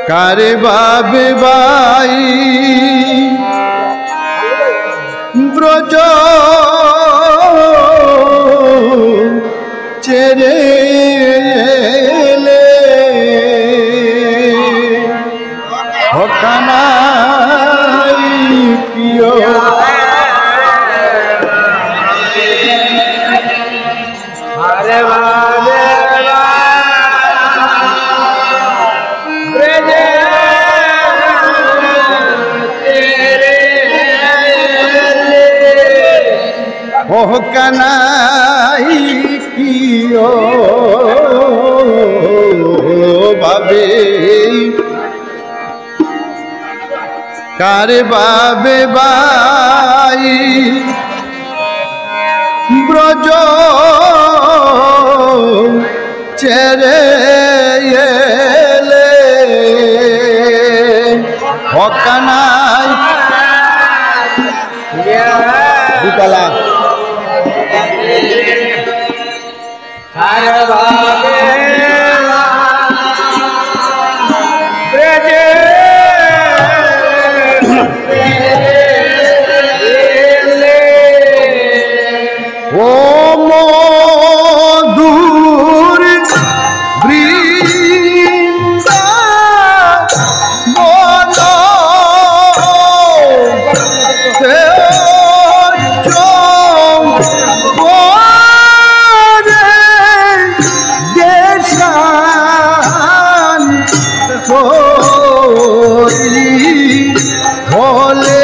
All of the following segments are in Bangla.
কারে বাবে বাই ব্রজ চেরে এলে হকানাই কিয় আরে বাবে হকানাই কিয় বাবে কারে বাবে বাই ব্রজ চেরে এলে হকানাই দুতলা আরে বাবে ও মধুর বৃন্দাবন হলে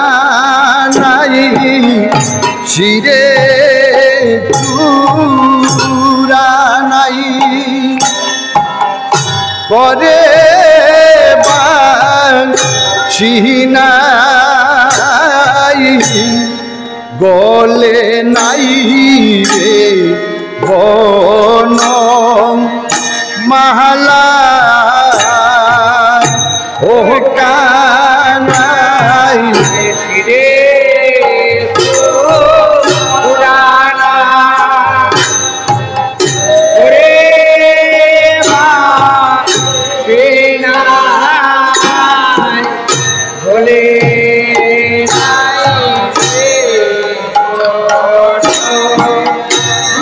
হকানাই শিরে চূড়ানাই করে বাঁশিনাই গলে নাই রে বন মালা হকানাই রে পুরানা ওরে মা বিনা বলে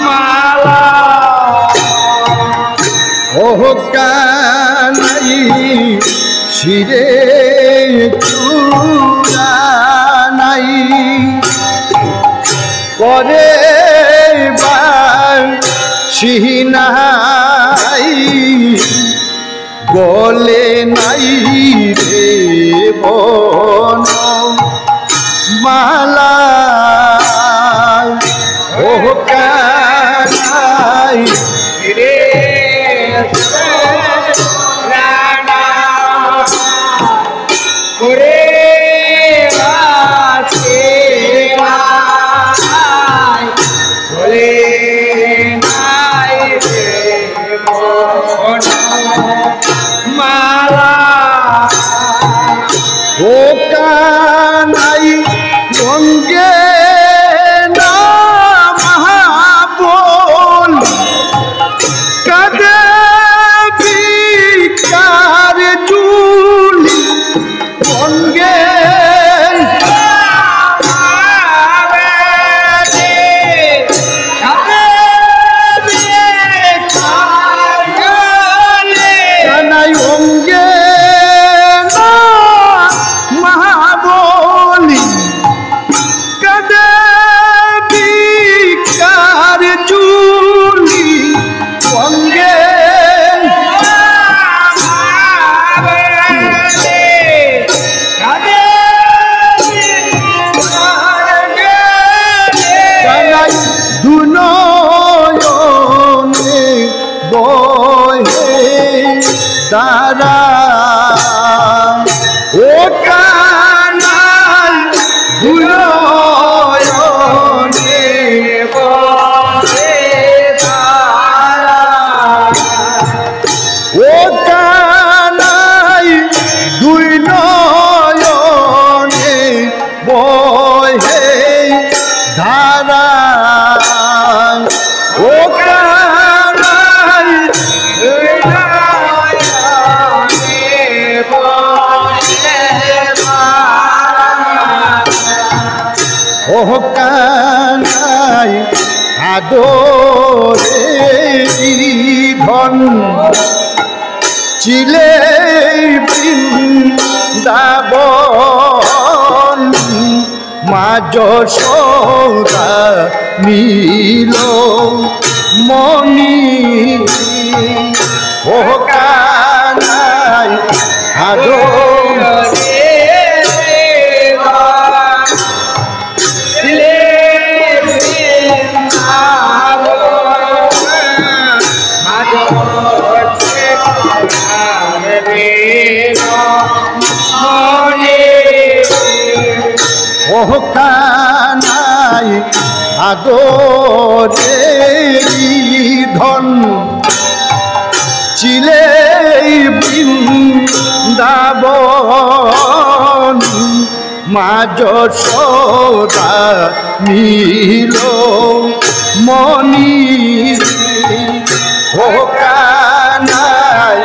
মালা হকানাই শিরে চূড়ানাই করে বাঁশিনাই গলে নাই রে বন মালা হকানাই রে রানা করে বাঁচে বলে অঙ্গে কানাই অঙ্গে না মহাবলী কাদে বিকার চুলি অঙ্গে কানাই দুনয়নে বহে তারা ও কানাই দুনয়নে বহে তারা ও কানাই দুই নয়নে বহে ধারা ও কানাই ও কানাই আদরে ধন চিলে বৃন্দাবন মাজ সৌদা নীল মণি ও কানাই আদরে ও কানাই আদরে ধন চিলে বৃন্দাবন মাজ সদা নীল মণি ও কানাই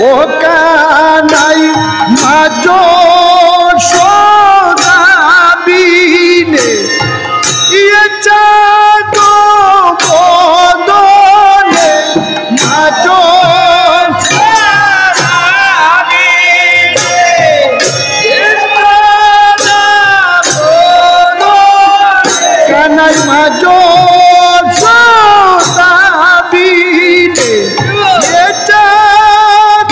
ও কানাই মাজ সদা বিনে ইয়ে চাঁদ বদনে মাজ কানাই মাজ সদা বিনে ইয়ে চাঁদ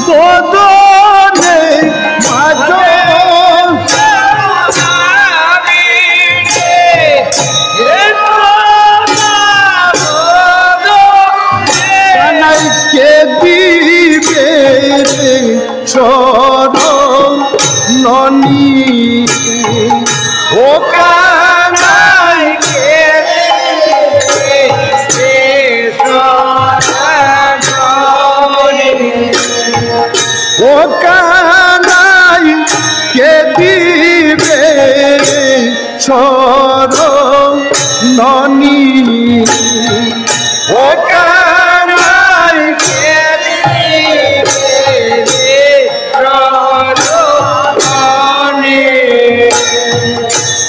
বদনে মাজ কানাই কে দিবে শরণ ননি ও কানাই কে ও কানাই কে দিবে শরণ ননি ও কানাই কে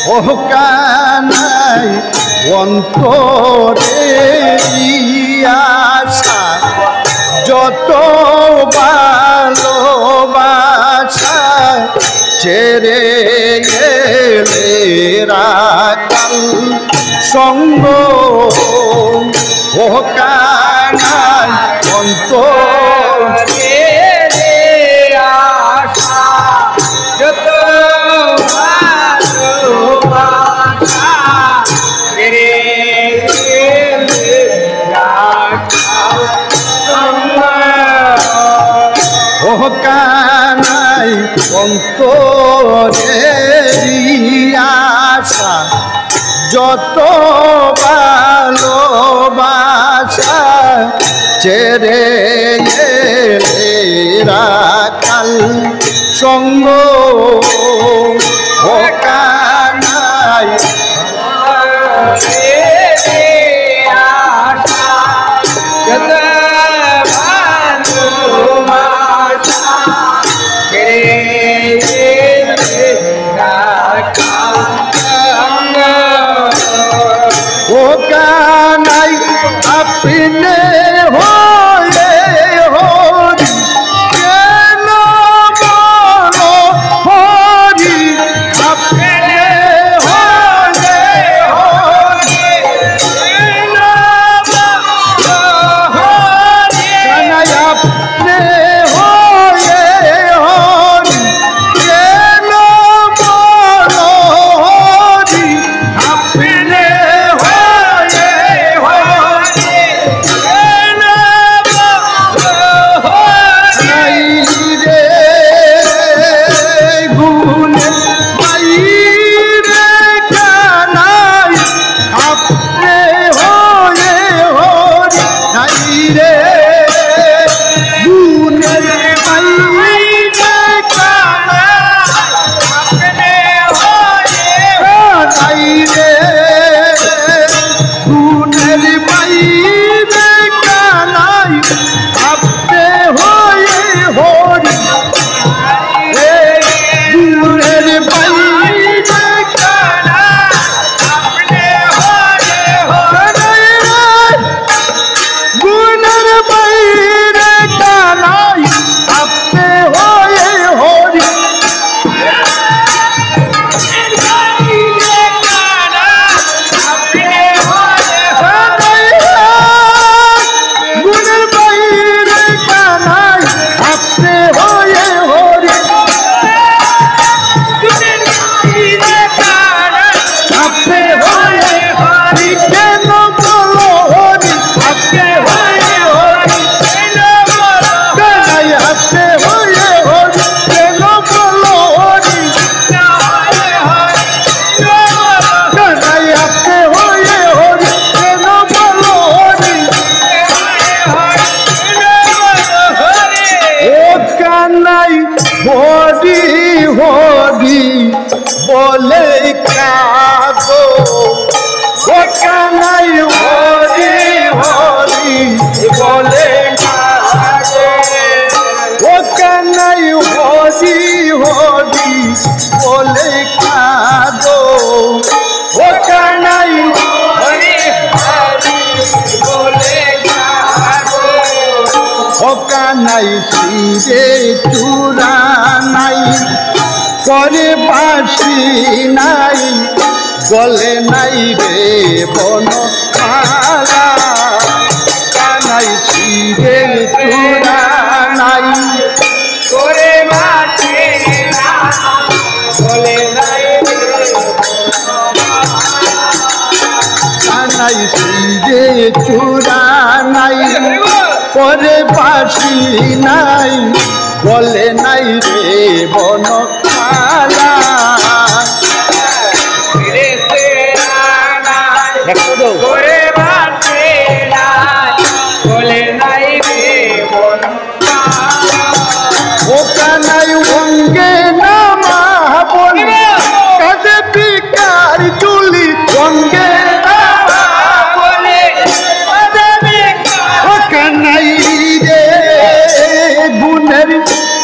ও কানাই অন্তরে আশা যত ভালোবাসা ছেড়ে গেলে রাখাল সঙ্গ ও কানাই অন্তরে আশা যত ভালোবাসা ছেড়ে গেলে রাখাল সঙ্গ ও কানাই অন্তরে আশা যত ভালোবাসা ছেড়ে সঙ্গ ও কানাই ও কানাই আপনে হয়ে হরি কেন বলো হরি আপনে হয়ে হরি কেন বলো হরি কানাই আপনে হয়ে হরি কেন বলো হরি আপনে হরি হরি বলে কাগো ও কানাই হরি হরি বলে কাগো ও কানাই হরি হরি বলে কাগো ও কানাই হরি হরি বলে কাগো ও কানাই শিরে চূড়া নাই করে বাসি নাই গলে নাই রে বন মালা কানাই শিরে চূড়া নাই করে বাসি গলে নাই কানাই শিরে চূড়া নাই করে বাসি নাই বলে নাই রে বন মালা করে বাসি নাই বলে নাই রে বন ও কানাই অঙ্গে নামা বলে কাজে বিকার চুলি অঙ্গে নামা বলে ও কানাই রে গুণের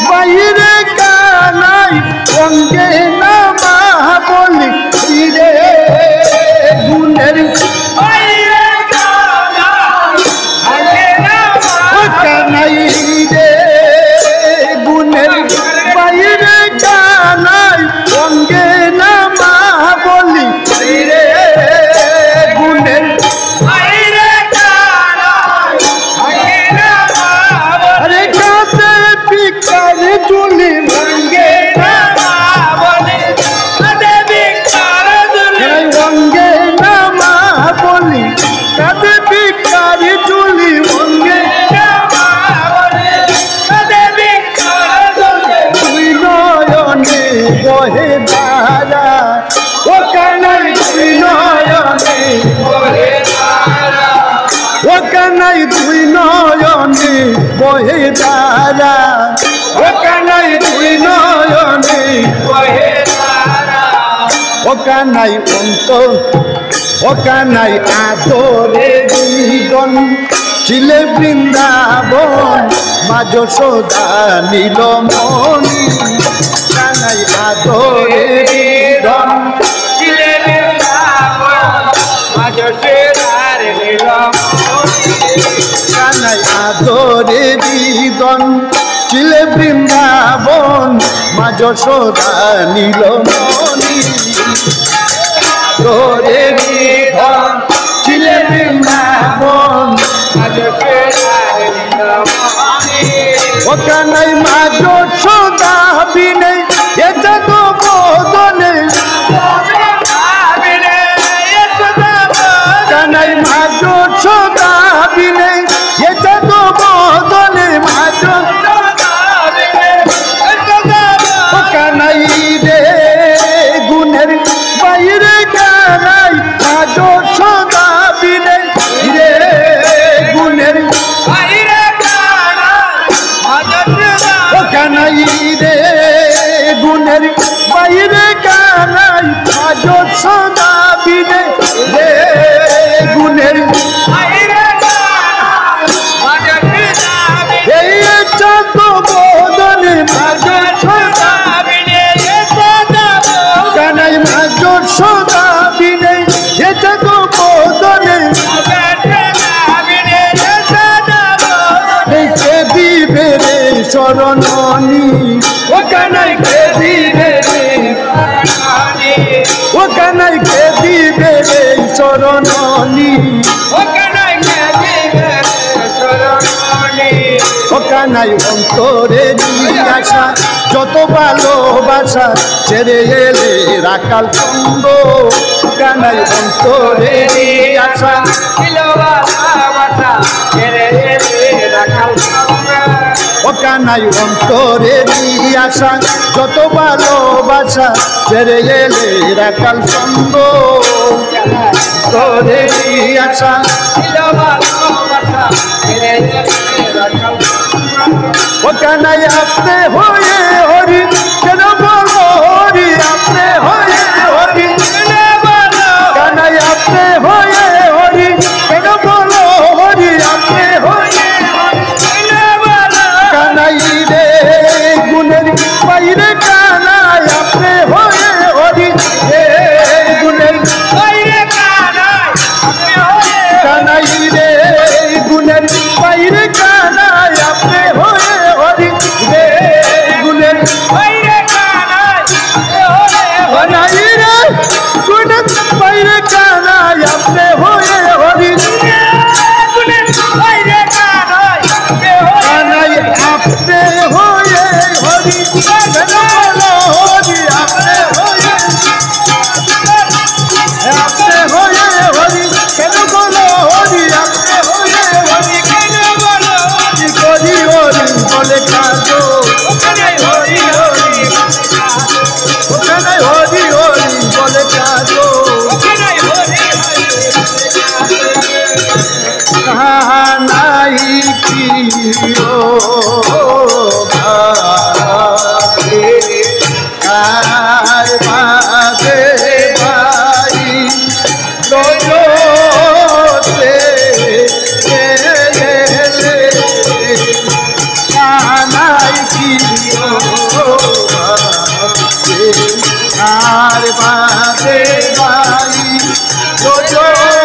বাইরে কানাই অঙ্গে নামা বলি রে গুণের বাইরে ও কানাই দুই নয়নে বহে ধারা ও কানাই দুই নয়নে বহে ধারা ও কানাই অন্তর ও কানাই আদরে দিগন ছিলে বৃন্দাবন মা যশোদা নীলমণি কানাই আদরে দিগন ছিলে বৃন্দাবন মা যশোদার নীলমণি কানাই আদরে দিগন ছিলে বৃন্দাবন মা যশোদা নীলমণি আদরে দিগন ছিলে বৃন্দাবন মা যশোদার নীলমণি ও কানাই মা যশোদা বিনে এটা তো বদনে কানাই মা যশোদা বিনে এটা তো বদনে মা যশোদা ও কানাই রে গুণের বাইরে কানাই মা যশোদা বিনে রে গুণের ও কানাই রে গুণের বাইরে কানাই মা যশোদা বিনে রে গুণের এই চাঁদ বদনে মা যশোদা কানাই মা যশোদা বিনে এটা তো বদনে কে দিবে রে শরণনি ও কানাই কে দিবে রে ও কানাই কে দিবে রে শরণনি ও কানাই অন্তরে জিজ্ঞাসা যত ভালোবাসা ছেড়ে এলে রাখাল ছন্দ কানাই অন্তরে জিজ্ঞাসা ও কানাই অন্তরে জিজ্ঞাসা যত ভালোবাসা ছেড়ে এলে রাখাল ছন্দ অন্তরে জিজ্ঞাসা ও কানাই আপনি হয়ে হরি কেন বলো হরি আপনি হয়ে হরি কানাই আপনি হয়ে হরি কেন বলো হরি আপনি হয়ে কানাই রে গুণের বাইরে কানাই আপনি হয়ে হরি রে গুণের কানাই রে গুণের বাইরে কানাই আপনি হয়ে হরি রে গুণের কানাই রে গুণের বাইরে কানাই আপনি হয়ে হরি কানাই আপনি হয়ে হরি কেন বলো হরি আপনি হয়ে হরি কেন বলো হরি আপনি হয়ে হরি কেন বলো হরি করি হরি বলে কাজো ওখানে হরি হরি বলে কাজো কানাই কি ও ভাবে কার বাদে ভাই লোজতে গেলে কানাই কি ও ভাবে কার বাদে ভাই লোজতে